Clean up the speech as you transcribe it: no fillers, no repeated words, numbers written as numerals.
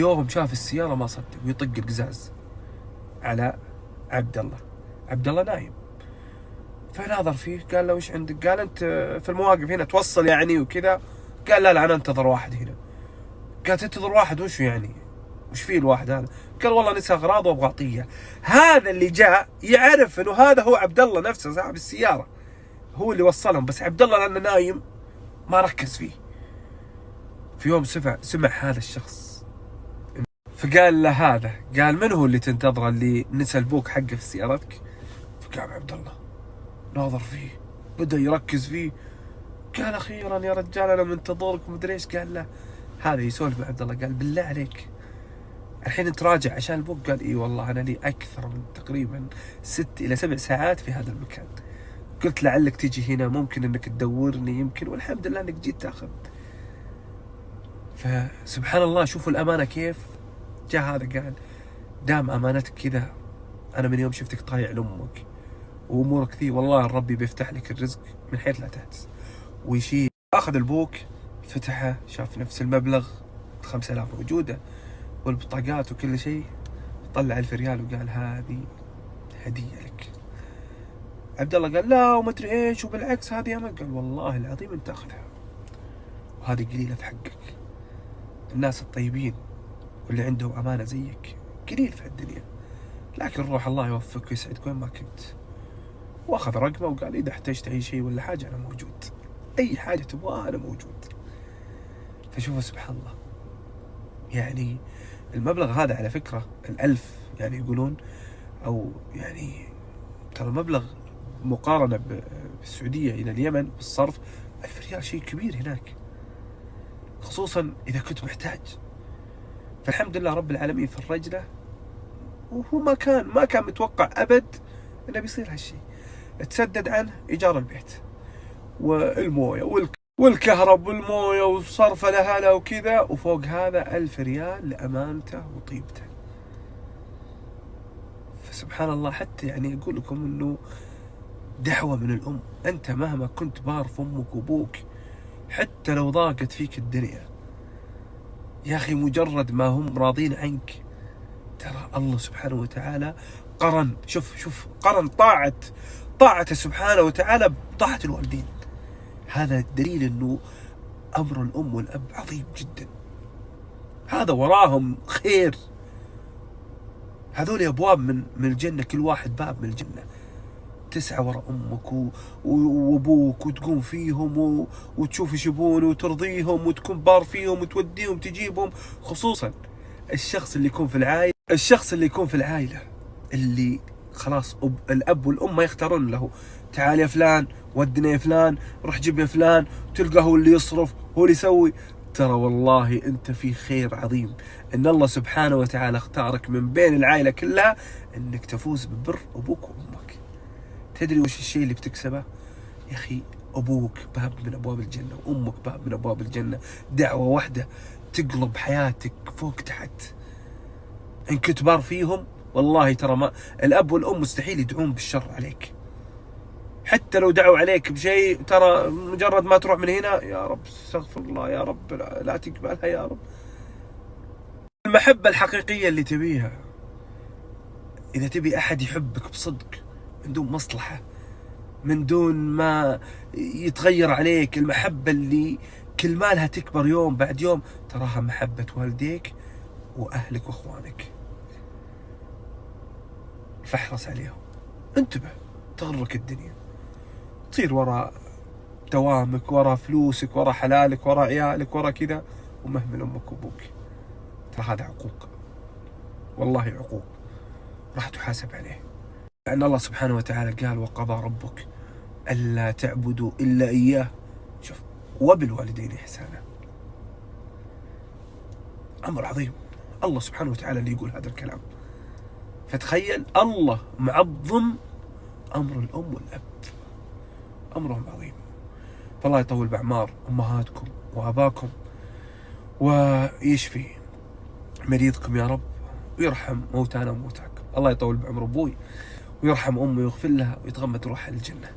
يوم شاف السيارة ما صدق ويطق القزاز على عبد الله. عبد الله نايم، فناظر فيه قال له وش عندك؟ قال انت في المواقف هنا توصل يعني وكذا؟ قال لا انا انتظر واحد هنا. قال تنتظر واحد وش يعني؟ وش فيه الواحد هذا؟ قال والله نسى اغراض وابغى اعطيه. هذا اللي جاء يعرف انه هذا هو عبد الله نفسه صاحب السيارة، هو اللي وصلهم، بس عبد الله لانه نايم ما ركز فيه. في يوم سمع هذا الشخص، فقال له هذا، قال من هو اللي تنتظره اللي نسى البوك حقه في سيارتك؟ فقام عبد الله ناظر فيه، بدأ يركز فيه، قال اخيرا يا رجال انا منتظرك ومدري ايش. قال له هذا يسولف مع عبد الله، قال بالله عليك الحين انت راجع عشان البوك؟ قال اي والله انا لي اكثر من تقريبا 6 إلى 7 ساعات في هذا المكان. قلت لعلك تجي هنا، ممكن انك تدورني يمكن، والحمد لله انك جيت تاخذ. فسبحان الله، شوفوا الامانه كيف. جاء هذا قال دام امانتك كذا، انا من يوم شفتك طايع لامك وامورك ذي والله الرب بيفتح لك الرزق من حيث لا تحتسب. ويشيل، اخذ البوك فتحه، شاف نفس المبلغ 5000 موجوده والبطاقات وكل شيء، طلع 1000 ريال وقال هذه هديه لك. عبد الله قال لا ومدري ايش وبالعكس هذه امانه. قال والله العظيم انت اخذها، وهذه قليله في حقك. الناس الطيبين واللي عندهم امانه زيك قليل في الدنيا، لكن روح الله يوفقك ويسعدك وين ما كنت. واخذ رقمه وقال اذا احتجت اي شيء ولا حاجه انا موجود، اي حاجه تبغاها انا موجود. فشوفوا سبحان الله، يعني المبلغ هذا على فكره 1000 يعني يقولون، او يعني ترى مبلغ مقارنه بالسعوديه الى اليمن بالصرف 1000 ريال شيء كبير هناك، خصوصا اذا كنت محتاج. فالحمد لله رب العالمين فرج له، وهو ما كان متوقع ابد انه بيصير هالشيء. تسدد عنه ايجار البيت والمويه والكهرب والمويه وصرفه لها وكذا، وفوق هذا 1000 ريال لامانته وطيبته. فسبحان الله، حتى يعني اقول لكم انه دعوه من الام. انت مهما كنت بار في امك وابوك، حتى لو ضاقت فيك الدنيا يا اخي، مجرد ما هم راضين عنك ترى الله سبحانه وتعالى قرن، شوف قرن طاعته سبحانه وتعالى بطاعة الوالدين. هذا دليل انه امر الام والاب عظيم جدا، هذا وراهم خير. هذول ابواب من الجنة، كل واحد باب من الجنة. تسعى وراء امك وابوك وتقوم فيهم وتشوف ايش يبون وترضيهم وتكون بار فيهم وتوديهم تجيبهم، خصوصا الشخص اللي يكون في العائلة اللي خلاص الاب والام ما يختارون له، تعال يا فلان ودنا يا فلان روح جيب يا فلان، تلقى هو اللي يصرف هو اللي يسوي. ترى والله انت في خير عظيم، ان الله سبحانه وتعالى اختارك من بين العائلة كلها انك تفوز ببر ابوك وامك. تدري وش الشيء اللي بتكسبه يا اخي؟ ابوك باب من ابواب الجنة وامك باب من ابواب الجنة، دعوة واحدة تقلب حياتك فوق تحت. ان كنت بار فيهم والله ترى ما الاب والام مستحيل يدعون بالشر عليك، حتى لو دعوا عليك بشيء ترى مجرد ما تروح من هنا يا رب استغفر الله يا رب لا تقبلها يا رب. المحبة الحقيقية اللي تبيها، اذا تبي احد يحبك بصدق من دون مصلحة، من دون ما يتغير عليك، المحبة اللي كل مالها تكبر يوم بعد يوم، تراها محبة والديك واهلك واخوانك. فاحرص عليهم، انتبه تغرك الدنيا، تصير وراء دوامك وراء فلوسك وراء حلالك وراء عيالك وراء كذا، ومهمل امك وابوك. ترى هذا عقوق، والله عقوق راح تحاسب عليه. لأن الله سبحانه وتعالى قال وقضى ربك ألا تعبدوا إلا إياه، شوف، وبالوالدين إحسانا. أمر عظيم، الله سبحانه وتعالى اللي يقول هذا الكلام. فتخيل الله معظم أمر الأم والأب، أمرهم عظيم. فالله يطول بأعمار أمهاتكم وأباكم ويشفي مريضكم يا رب، ويرحم موتانا وموتاكم. الله يطول بعمر أبوي ويرحم أمي ويغفر لها ويتغمد روحها للجنة.